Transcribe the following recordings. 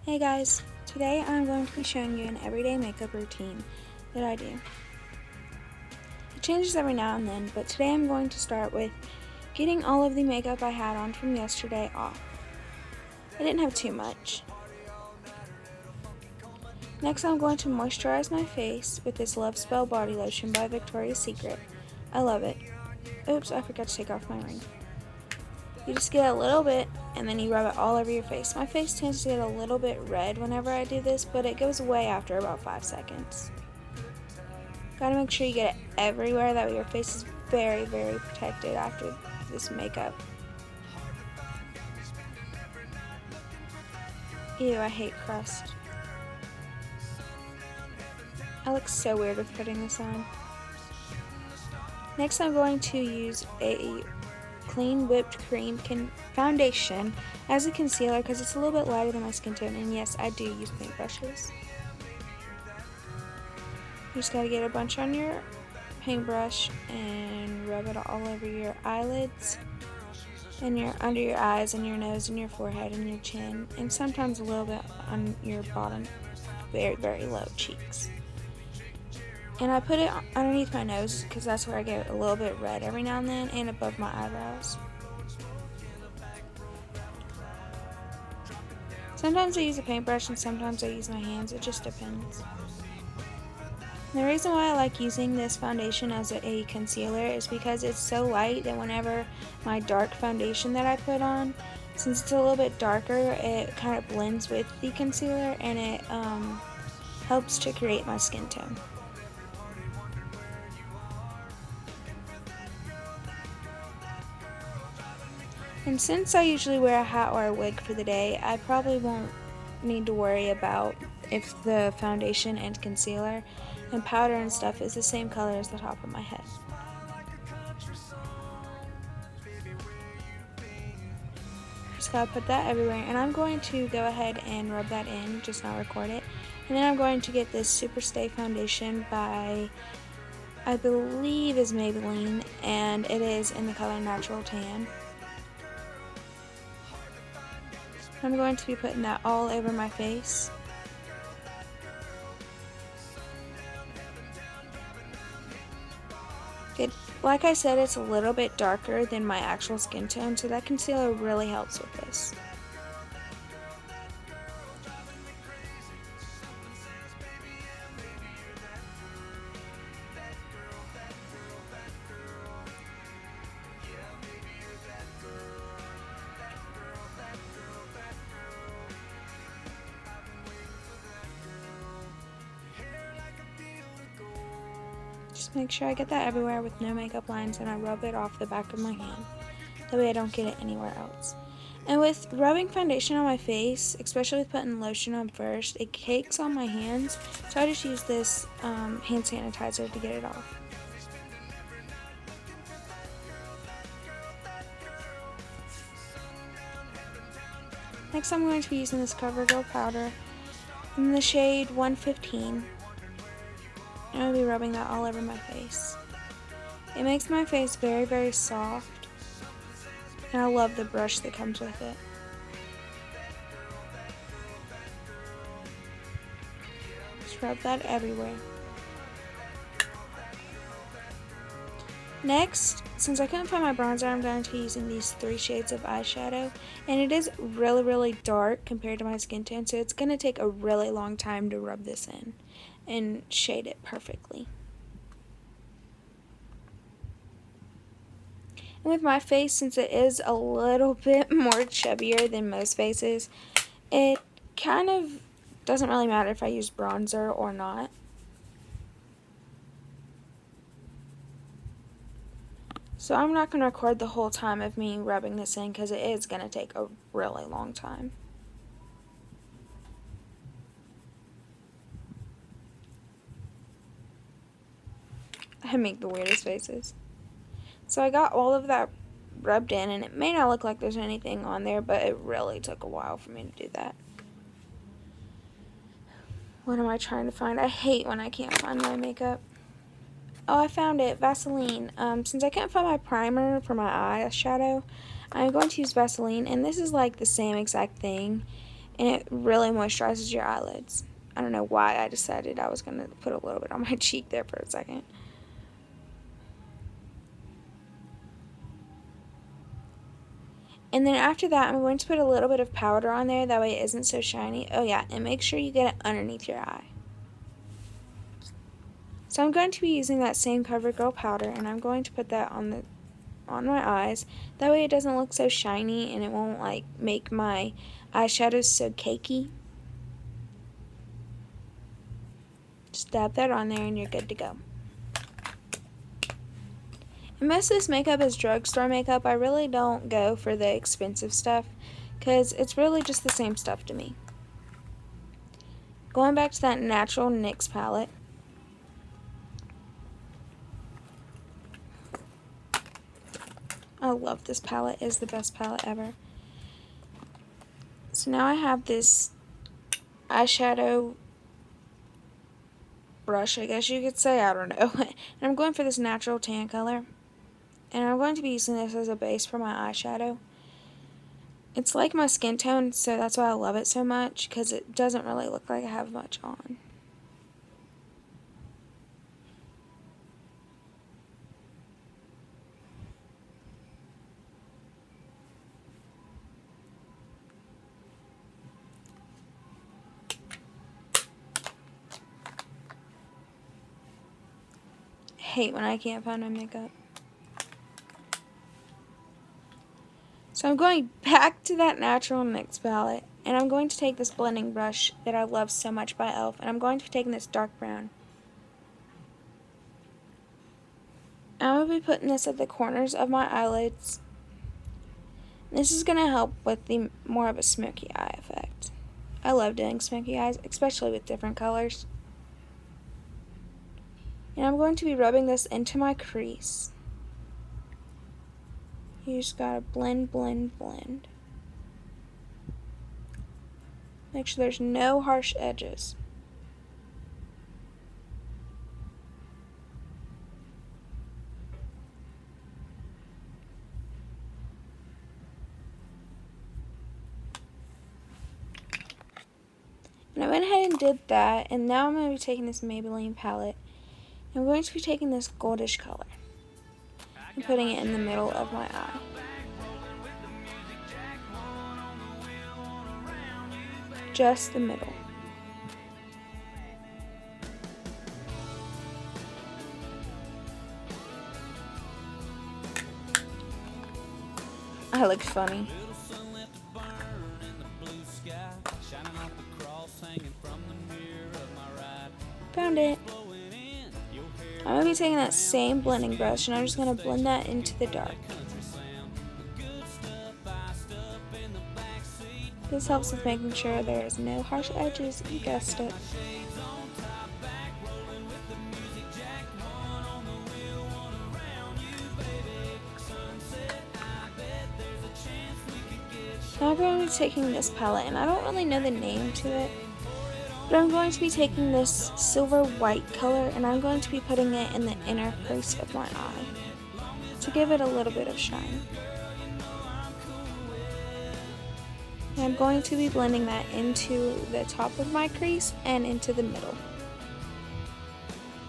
Hey guys, today I'm going to be showing you an everyday makeup routine that I do. It changes every now and then, but today I'm going to start with getting all of the makeup I had on from yesterday off. I didn't have too much. Next I'm going to moisturize my face with this Love Spell body lotion by Victoria's Secret. I love it. Oops, I forgot to take off my ring. You just get a little bit and then you rub it all over your face. My face tends to get a little bit red whenever I do this, but it goes away after about 5 seconds. Gotta make sure you get it everywhere, that way your face is very, very protected after this makeup. Ew, I hate crust. I look so weird with putting this on. Next I'm going to use a clean whipped cream foundation as a concealer because it's a little bit lighter than my skin tone, and yes, I do use paintbrushes. You just gotta get a bunch on your paintbrush and rub it all over your eyelids and under your eyes and your nose and your forehead and your chin, and sometimes a little bit on your bottom, very, very low cheeks. And I put it underneath my nose because that's where I get a little bit red every now and then, and above my eyebrows. Sometimes I use a paintbrush and sometimes I use my hands, it just depends. The reason why I like using this foundation as a concealer is because it's so light that whenever my dark foundation that I put on, since it's a little bit darker, it kind of blends with the concealer and it helps to create my skin tone. And since I usually wear a hat or a wig for the day, I probably won't need to worry about if the foundation and concealer and powder and stuff is the same color as the top of my head. Just gotta put that everywhere, and I'm going to go ahead and rub that in, just not record it. And then I'm going to get this Superstay foundation by, I believe is Maybelline, and it is in the color Natural Tan. I'm going to be putting that all over my face. Like I said, it's a little bit darker than my actual skin tone, so that concealer really helps with this. Just make sure I get that everywhere with no makeup lines, and I rub it off the back of my hand. That way I don't get it anywhere else. And with rubbing foundation on my face, especially with putting lotion on first, it cakes on my hands, so I just use this hand sanitizer to get it off. Next I'm going to be using this CoverGirl powder in the shade 115. And I'll be rubbing that all over my face. It makes my face very, very soft, and I love the brush that comes with it. Just rub that everywhere. Next, since I couldn't find my bronzer, I'm going to be using these 3 shades of eyeshadow, and it is really, really dark compared to my skin tone, so it's going to take a really long time to rub this in and shade it perfectly. And with my face, since it is a little bit more chubbier than most faces, it kind of doesn't really matter if I use bronzer or not. So I'm not going to record the whole time of me rubbing this in because it is going to take a really long time. I make the weirdest faces. So I got all of that rubbed in, and it may not look like there's anything on there, but it really took a while for me to do that. What am I trying to find? I hate when I can't find my makeup. Oh, I found it. Vaseline. Since I can't find my primer for my eyeshadow, I'm going to use Vaseline, and this is like the same exact thing. and it really moisturizes your eyelids. I don't know why I decided I was going to put a little bit on my cheek there for a second. And then after that, I'm going to put a little bit of powder on there, that way it isn't so shiny. Oh yeah, and make sure you get it underneath your eye. So I'm going to be using that same CoverGirl powder, and I'm going to put that on my eyes. That way it doesn't look so shiny, and it won't like make my eyeshadows so cakey. Just dab that on there and you're good to go. And most of this makeup is drugstore makeup. I really don't go for the expensive stuff because it's really just the same stuff to me. Going back to that natural NYX palette. I love this palette. It's the best palette ever. So now I have this eyeshadow brush, I guess you could say. I don't know. And I'm going for this natural tan color. And I'm going to be using this as a base for my eyeshadow. It's like my skin tone, so that's why I love it so much, because it doesn't really look like I have much on. I hate when I can't find my makeup. So I'm going back to that natural NYX palette, and I'm going to take this blending brush that I love so much by e.l.f., and I'm going to be taking this dark brown. I'm going to be putting this at the corners of my eyelids. This is going to help with the more of a smoky eye effect. I love doing smoky eyes, especially with different colors. And I'm going to be rubbing this into my crease. You just gotta blend, blend, blend. Make sure there's no harsh edges. And I went ahead and did that, and now I'm going to be taking this Maybelline palette. I'm going to be taking this goldish color and putting it in the middle of my eye. Just the middle. I look funny. Found it. I'm going to be taking that same blending brush and I'm just going to blend that into the dark. This helps with making sure there is no harsh edges, you guessed it. Now I'm going to be taking this palette, and I don't really know the name to it, but I'm going to be taking this silver white color and I'm going to be putting it in the inner crease of my eye to give it a little bit of shine. And I'm going to be blending that into the top of my crease and into the middle.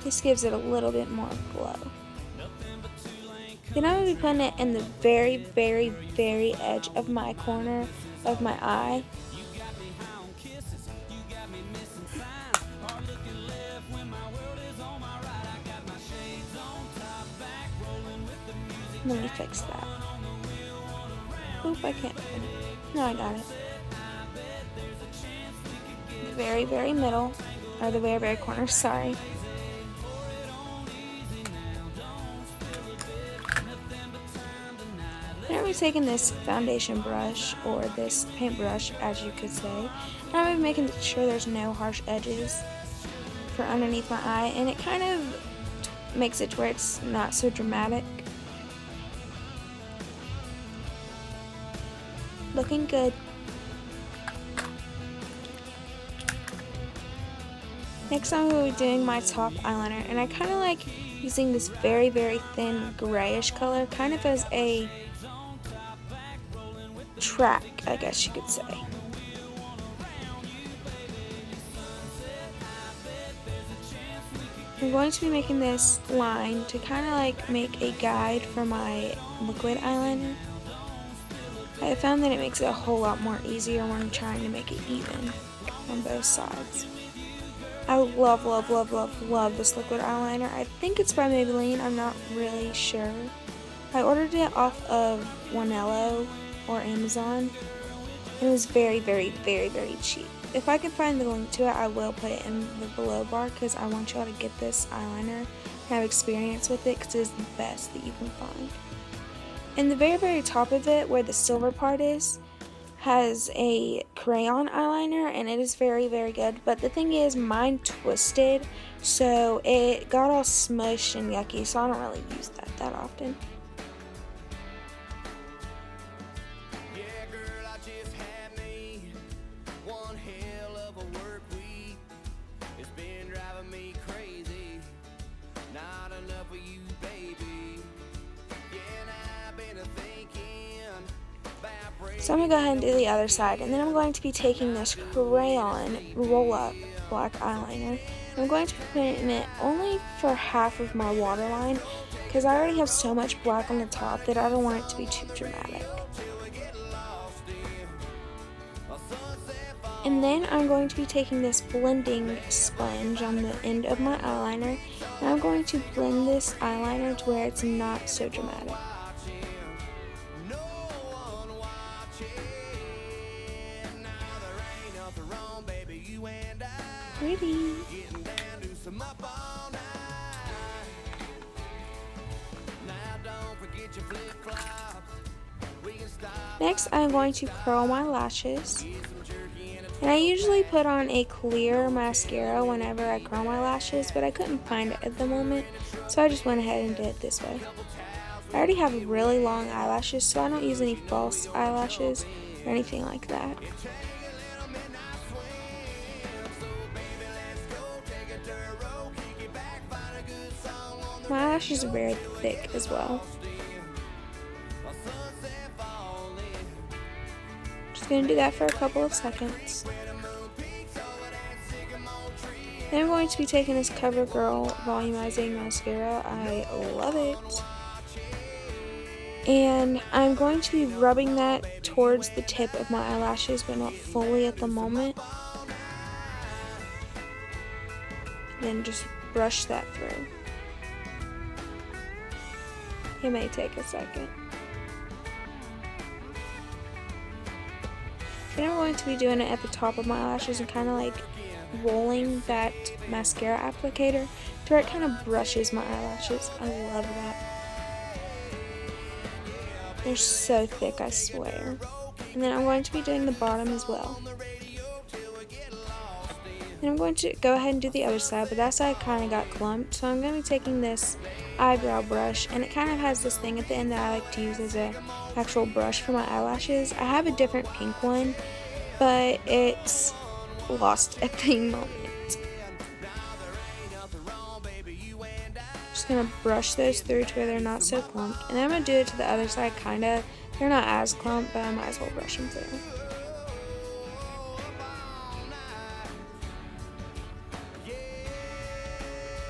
This gives it a little bit more glow. Then I'm going to be putting it in the very, very, very edge of my corner of my eye. Let me fix that. Oop, I can't. No, I got it. The very, very middle, or the very, very corner, sorry. Now we're taking this foundation brush, or this paintbrush, as you could say, and I'm making sure there's no harsh edges for underneath my eye, and it kind of makes it to where it's not so dramatic. Looking good. Next I'm going to be doing my top eyeliner, and I kind of like using this very, very thin grayish color, kind of as a track, I guess you could say. I'm going to be making this line to kind of like make a guide for my liquid eyeliner. I found that it makes it a whole lot more easier when I'm trying to make it even on both sides. I love, love, love, love, love this liquid eyeliner. I think it's by Maybelline, I'm not really sure. I ordered it off of Wanello or Amazon. It was very, very, very, very cheap. If I can find the link to it, I will put it in the below bar because I want y'all to get this eyeliner and have experience with it because it is the best that you can find. In the very, very top of it, where the silver part is, has a crayon eyeliner, and it is very, very good. But the thing is, mine twisted, so it got all smushed and yucky, so I don't really use that often. So I'm going to go ahead and do the other side, and then I'm going to be taking this crayon roll-up black eyeliner. I'm going to be putting it only for half of my waterline because I already have so much black on the top that I don't want it to be too dramatic. And then I'm going to be taking this blending sponge on the end of my eyeliner, and I'm going to blend this eyeliner to where it's not so dramatic. Pretty. Next, I'm going to curl my lashes. And I usually put on a clear mascara whenever I curl my lashes, but I couldn't find it at the moment, so I just went ahead and did it this way. I already have really long eyelashes, so I don't use any false eyelashes or anything like that. My eyelashes are very thick as well. Just going to do that for a couple of seconds. Then I'm going to be taking this CoverGirl Volumizing Mascara. I love it. And I'm going to be rubbing that towards the tip of my eyelashes, but not fully at the moment. Then just brush that through. It may take a second. Then I'm going to be doing it at the top of my lashes and kind of like rolling that mascara applicator to where it kind of brushes my eyelashes. I love that. They're so thick, I swear. And then I'm going to be doing the bottom as well. Then I'm going to go ahead and do the other side, but that side kind of got clumped, so I'm going to be taking this eyebrow brush, and it kind of has this thing at the end that I like to use as an actual brush for my eyelashes. I have a different pink one, but it's lost at the moment. Just going to brush those through to where they're not so clumped, and then I'm going to do it to the other side, kind of. They're not as clumped, but I might as well brush them through.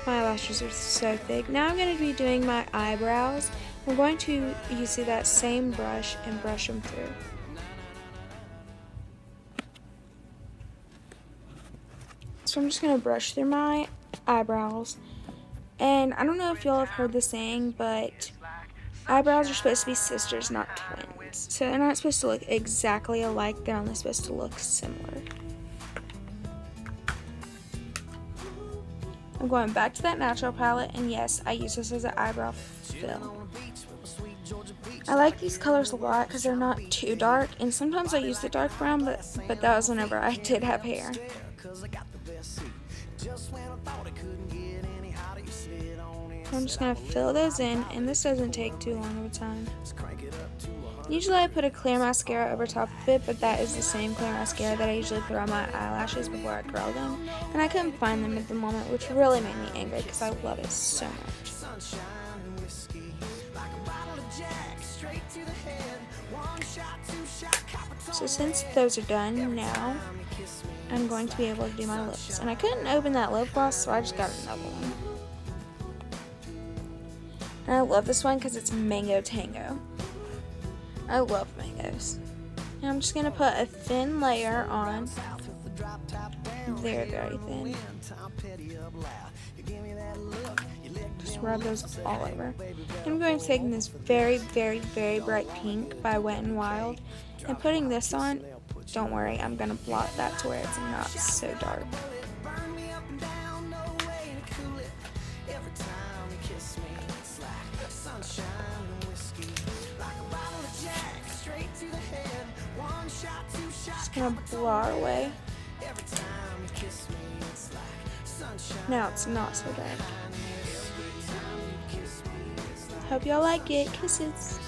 My eyelashes are so thick. Now I'm going to be doing my eyebrows. I'm going to use that same brush and brush them through. So I'm just going to brush through my eyebrows. And I don't know if y'all have heard the saying, but eyebrows are supposed to be sisters, not twins. So they're not supposed to look exactly alike. They're only supposed to look similar. I'm going back to that natural palette, and yes, I use this as an eyebrow fill. I like these colors a lot because they're not too dark, and sometimes I use the dark brown, but that was whenever I did have hair. I'm just going to fill those in, and this doesn't take too long of a time. Usually I put a clear mascara over top of it, but that is the same clear mascara that I usually put on my eyelashes before I curl them, and I couldn't find them at the moment, which really made me angry because I love it so much. So since those are done, now I'm going to be able to do my lips, and I couldn't open that lip gloss, so I just got another one. And I love this one because it's Mango Tango. I love mangoes. And I'm just going to put a thin layer on. Very, very thin. Just rub those all over. I'm going to take this very, very, very bright pink by Wet n Wild and putting this on. Don't worry, I'm going to blot that to where it's not so dark. Just going to blot away. Now it's not so dark. Hope y'all like it. Kisses.